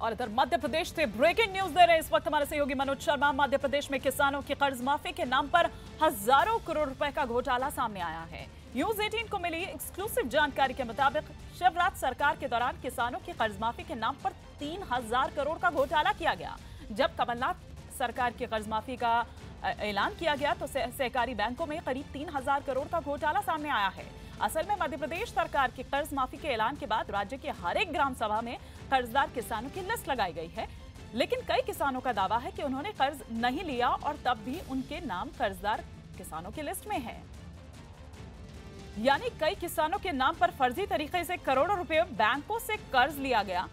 और इधर मध्य प्रदेश से ब्रेकिंग न्यूज दे रहे हैं इस वक्त हमारे सहयोगी मनोज शर्मा। मध्य प्रदेश में किसानों की कर्ज माफी के नाम पर हजारों करोड़ रुपए का घोटाला सामने आया है। न्यूज 18 को मिली एक्सक्लूसिव जानकारी के मुताबिक शिवराज सरकार के दौरान किसानों की कर्ज माफी के नाम पर 3000 करोड़ का घोटाला किया गया। जब कमलनाथ सरकार की कर्ज माफी का ऐलान किया गया तो सहकारी बैंकों में करीब 3000 करोड़ का घोटाला सामने आया है। असल में मध्य प्रदेश सरकार की कर्ज माफी के ऐलान के बाद राज्य के हर एक ग्राम सभा में कर्जदार किसानों की लिस्ट लगाई गई है, लेकिन कई किसानों का दावा है कि उन्होंने कर्ज नहीं लिया और तब भी उनके नाम कर्जदार किसानों की लिस्ट में है। यानी कई किसानों के नाम पर फर्जी तरीके से करोड़ों रुपए बैंकों से कर्ज लिया गया,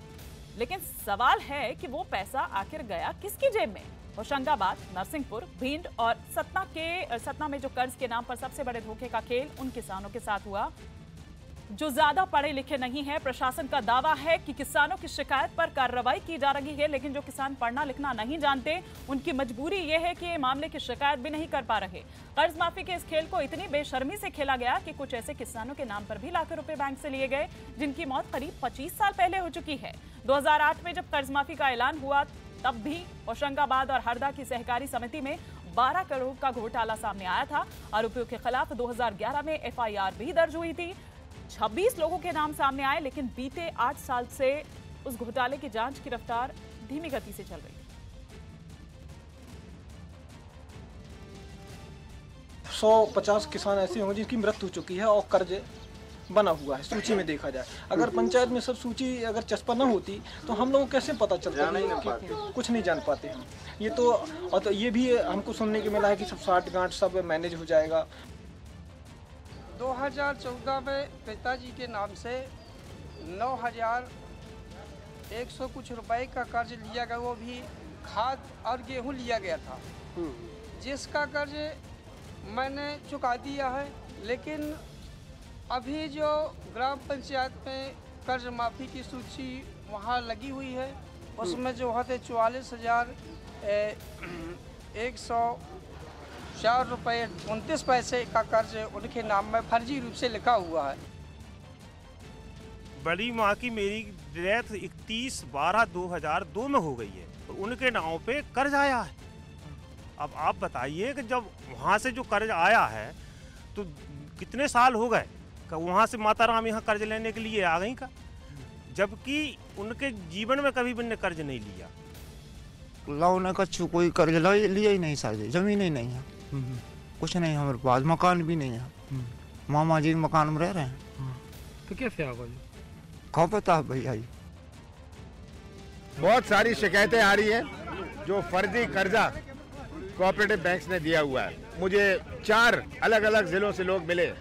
लेकिन सवाल है कि वो पैसा आखिर गया किसकी जेब में। होशंगाबाद, नरसिंहपुर, भिंड और सतना में जो कर्ज के नाम पर सबसे बड़े धोखे का खेल उन किसानों के साथ हुआ जो ज्यादा पढ़े लिखे नहीं है। प्रशासन का दावा है कि किसानों की शिकायत पर कार्रवाई की जा रही है, लेकिन जो किसान पढ़ना लिखना नहीं जानते उनकी मजबूरी यह है कि मामले की शिकायत भी नहीं कर पा रहे। कर्ज माफी के इस खेल को इतनी बेशर्मी से खेला गया कि कुछ ऐसे किसानों के नाम पर भी लाखों रुपए बैंक से लिए गए जिनकी मौत करीब 25 साल पहले हो चुकी है। 2008 में जब कर्ज माफी का ऐलान हुआ तब भी होशंगाबाद और हरदा की सहकारी समिति में 12 करोड़ का घोटाला सामने आया था। आरोपियों के खिलाफ 2011 में एफआईआर भी दर्ज हुई थी। 26 लोगों के नाम सामने आए, लेकिन बीते 8 साल से उस घोटाले की जांच की रफ्तार धीमी गति से चल रही है। 150 किसान ऐसे होंगे जिनकी मृत्यु हो चुकी है और कर्ज बना हुआ है सूची में देखा जाए। अगर पंचायत में सब सूची अगर चस्पा न होती तो हम लोगों को कैसे पता चलता कि कुछ नहीं जान पाते हम। ये तो और तो ये भी हमको सुनने को मिला है कि सब 60 गांठ सब मैनेज हो जाएगा। 2014 में पिताजी के नाम से 9100 कुछ रुपए का कर्ज लिया गया, वो भी खाद और गेहूं लिया गया था, जिसका कर्ज मैंने चुका दिया है। लेकिन अभी जो ग्राम पंचायत में कर्ज माफ़ी की सूची वहाँ लगी हुई है, उसमें जो होते 44,104 रुपये 29 पैसे का कर्ज उनके नाम में फर्जी रूप से लिखा हुआ है। बड़ी माँ की मेरी डेथ 31/12/2002 में हो गई है और उनके नाम पे कर्ज आया है। अब आप बताइए कि जब वहाँ से जो कर्ज आया है तो कितने साल हो गए वहाँ से माता राम यहाँ कर्ज लेने के लिए आ गई का, जबकि उनके जीवन में कभी भी उन्होंने कर्ज नहीं लिया। लाने का कोई कर्ज लिया ही नहीं सर, जमीन ही नहीं है, कुछ नहीं हमारे पास, मकान भी नहीं है। मामा जी मकान में रह रहे हैं। तो कैसे होगा खा पता भैया जी। बहुत सारी शिकायतें आ रही है जो फर्जी कर्जा कोऑपरेटिव बैंक्स ने दिया हुआ है। मुझे 4 अलग अलग जिलों से लोग मिले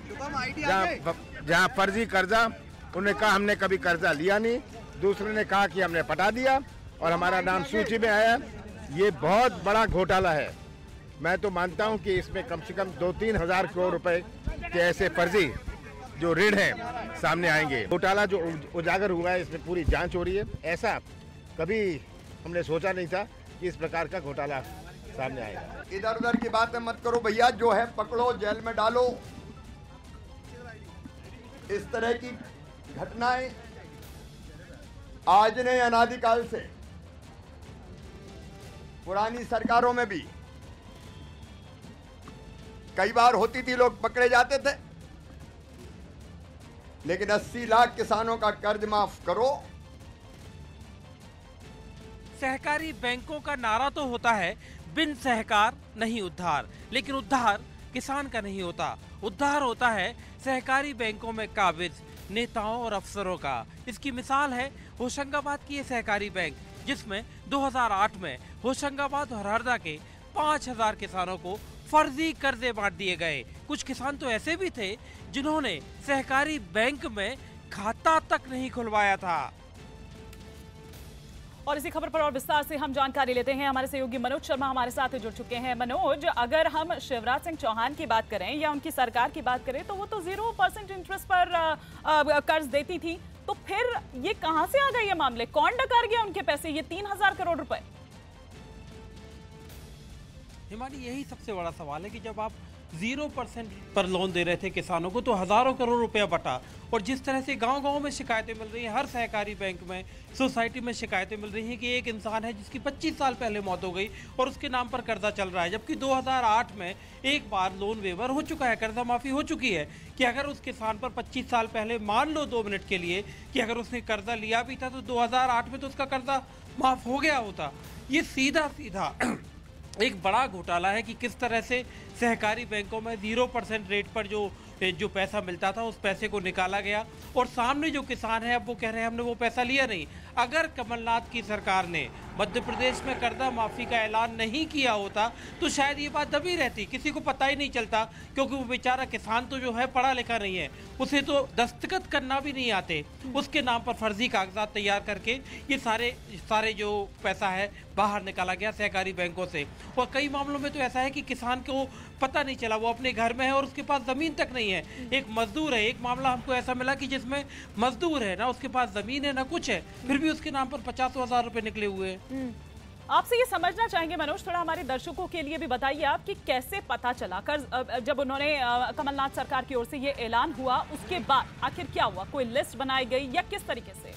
जहाँ फर्जी कर्जा, उन्होंने कहा हमने कभी कर्जा लिया नहीं, दूसरे ने कहा कि हमने पटा दिया और हमारा नाम सूची में आया। ये बहुत बड़ा घोटाला है। मैं तो मानता हूँ कि इसमें कम से कम 2-3 हजार करोड़ रुपए के ऐसे फर्जी जो ऋण हैं सामने आएंगे। घोटाला जो उजागर हुआ है इसमें पूरी जांच हो रही है। ऐसा कभी हमने सोचा नहीं था कि इस प्रकार का घोटाला सामने आएगा। इधर उधर की बातें मत करो भैया, जो है पकड़ो, जेल में डालो। इस तरह की घटनाएं आज नहीं अनादिकाल से पुरानी सरकारों में भी कई बार होती थी, लोग पकड़े जाते थे। लेकिन 80 लाख किसानों का कर्ज माफ करो। सहकारी बैंकों का नारा तो होता है बिन सहकार नहीं उद्धार, लेकिन उद्धार किसान का नहीं होता। उद्धार होता है सहकारी बैंकों में काबिज नेताओं और अफसरों का। इसकी मिसाल है होशंगाबाद की ये सहकारी बैंक, जिसमें 2008 में होशंगाबाद और हरदा के 5000 किसानों को फर्जी कर्जे बांट दिए गए। कुछ किसान तो ऐसे भी थे जिन्होंने सहकारी बैंक में खाता तक नहीं खुलवाया था। और इसी खबर पर और विस्तार से हम जानकारी लेते हैं। हमारे सहयोगी मनोज शर्मा हमारे साथ जुड़ चुके हैं। मनोज, अगर हम शिवराज सिंह चौहान की बात करें या उनकी सरकार की बात करें तो वो तो 0% इंटरेस्ट पर कर्ज देती थी, तो फिर ये कहां से आ गए ये मामले? कौन डकार गया उनके पैसे, ये 3000 करोड़ रुपए? हिमानी, यही सबसे बड़ा सवाल है कि जब आप 0% पर लोन दे रहे थे किसानों को, तो हजारों करोड़ रुपया बटा। और जिस तरह से गांव-गांव में शिकायतें मिल रही हैं, हर सहकारी बैंक में, सोसाइटी में शिकायतें मिल रही हैं कि एक इंसान है जिसकी 25 साल पहले मौत हो गई और उसके नाम पर कर्जा चल रहा है, जबकि 2008 में एक बार लोन वेवर हो चुका है, कर्जा माफी हो चुकी है। कि अगर उस किसान पर 25 साल पहले, मान लो 2 मिनट के लिए, कि अगर उसने कर्जा लिया भी था तो 2008 में तो उसका कर्जा माफ हो गया होता। ये सीधा सीधा एक बड़ा घोटाला है कि किस तरह से सहकारी बैंकों में 0% रेट पर जो पैसा मिलता था, उस पैसे को निकाला गया। और सामने जो किसान है, अब वो कह रहे हैं हमने वो पैसा लिया नहीं। अगर कमलनाथ की सरकार ने मध्य प्रदेश में कर्जा माफी का ऐलान नहीं किया होता तो शायद ये बात दबी रहती, किसी को पता ही नहीं चलता, क्योंकि वो बेचारा किसान तो जो है पढ़ा लिखा नहीं है, उसे तो दस्तखत करना भी नहीं आते, उसके नाम पर फर्जी कागजात तैयार करके ये सारे जो पैसा है बाहर निकाला गया सहकारी बैंकों से। और कई मामलों में तो ऐसा है कि किसान को पता नहीं चला, वो अपने घर में है और उसके पास जमीन तक नहीं है, एक मजदूर है। एक मामला हमको ऐसा मिला कि जिसमें मजदूर है ना, उसके पास जमीन है ना कुछ है, फिर भी उसके नाम पर 50,000 रुपए निकले हुए हैं। आपसे ये समझना चाहेंगे मनोज, थोड़ा हमारे दर्शकों के लिए भी बताइए आप कि कैसे पता चला कर्ज, जब उन्होंने कमलनाथ सरकार की ओर से ये ऐलान हुआ उसके बाद आखिर क्या हुआ, कोई लिस्ट बनाई गई या किस तरीके से?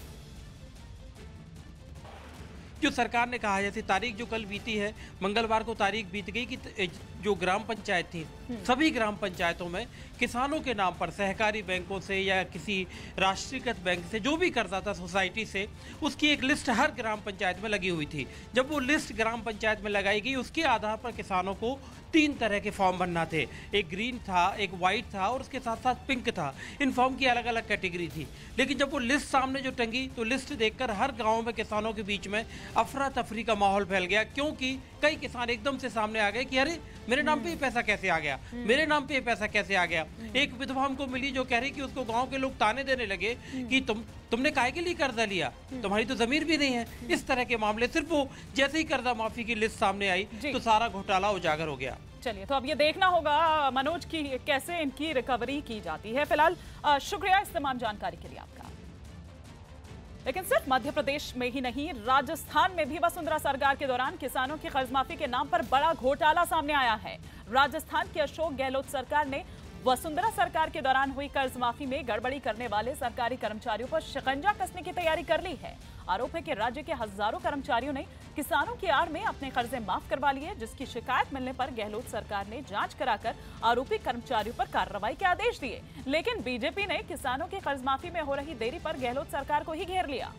जो सरकार ने कहा, जैसे तारीख जो कल बीती है, मंगलवार को तारीख बीत गई कि जो ग्राम पंचायत थी, सभी ग्राम पंचायतों में किसानों के नाम पर सहकारी बैंकों से या किसी राष्ट्रीयकृत बैंक से जो भी कर्जा था सोसाइटी से, उसकी एक लिस्ट हर ग्राम पंचायत में लगी हुई थी। जब वो लिस्ट ग्राम पंचायत में लगाई गई, उसके आधार पर किसानों को 3 तरह के फॉर्म भरना थे। एक ग्रीन था, एक वाइट था और उसके साथ साथ पिंक था। इन फॉर्म की अलग अलग कैटेगरी थी। लेकिन जब वो लिस्ट सामने जो टंगी तो लिस्ट देखकर हर गाँव में किसानों के बीच में अफरा तफरी का माहौल फैल गया, क्योंकि कई किसान एकदम से सामने आ गए कि अरे मेरे नाम पे ये पैसा कैसे आ गया, मेरे नाम पे ये पैसा कैसे आ गया। एक विधवा हमको मिली जो कह रही कि उसको गांव के लोग ताने देने लगे कि तुमने काहे के लिए कर्जा लिया, तुम्हारी तो जमीन भी नहीं है। इस तरह के मामले, सिर्फ वो जैसे ही कर्जा माफी की लिस्ट सामने आई तो सारा घोटाला उजागर हो गया। चलिए, तो अब ये देखना होगा मनोज की कैसे इनकी रिकवरी की जाती है। फिलहाल शुक्रिया इस तमाम जानकारी के लिए आपका। लेकिन सिर्फ मध्य प्रदेश में ही नहीं, राजस्थान में भी वसुंधरा सरकार के दौरान किसानों की कर्ज माफी के नाम पर बड़ा घोटाला सामने आया है। राजस्थान की अशोक गहलोत सरकार ने वसुंधरा सरकार के दौरान हुई कर्ज माफी में गड़बड़ी करने वाले सरकारी कर्मचारियों पर शिकंजा कसने की तैयारी कर ली है। आरोप है कि राज्य के हजारों कर्मचारियों ने किसानों की आड़ में अपने कर्जे माफ करवा लिए, जिसकी शिकायत मिलने पर गहलोत सरकार ने जांच कराकर आरोपी कर्मचारियों पर कार्रवाई के आदेश दिए। लेकिन बीजेपी ने किसानों की कर्ज माफी में हो रही देरी पर गहलोत सरकार को ही घेर लिया।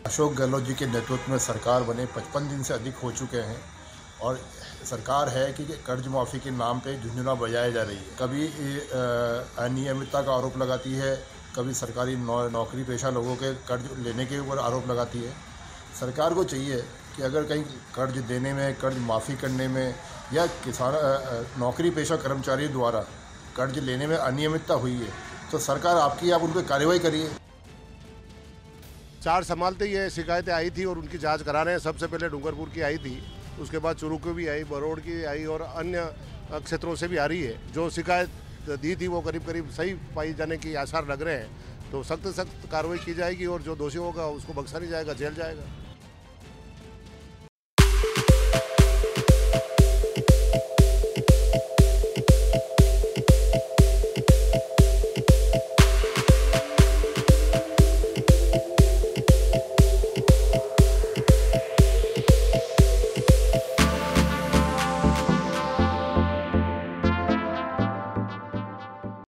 अशोक गहलोत जी के नेतृत्व में सरकार बने 55 दिन से अधिक हो चुके हैं और सरकार है कि कर्ज माफ़ी के नाम पे झुंझुना बजाई जा रही है। कभी अनियमितता का आरोप लगाती है, कभी सरकारी नौकरी पेशा लोगों के कर्ज लेने के ऊपर आरोप लगाती है। सरकार को चाहिए कि अगर कहीं कर्ज देने में, कर्ज माफ़ी करने में या किसान नौकरी पेशा कर्मचारी द्वारा कर्ज लेने में अनियमितता हुई है तो सरकार आपकी, आप उन पर कार्रवाई करिए। 4 संभालते ये शिकायतें आई थी और उनकी जांच करा रहे हैं। सबसे पहले डूंगरपुर की आई थी, उसके बाद चुरू की भी आई, बरोड़ की आई और अन्य क्षेत्रों से भी आ रही है। जो शिकायत दी थी वो करीब करीब सही पाई जाने की आसार लग रहे हैं। तो सख्त कार्रवाई की जाएगी और जो दोषी होगा उसको बख्शा नहीं जाएगा, जेल जाएगा।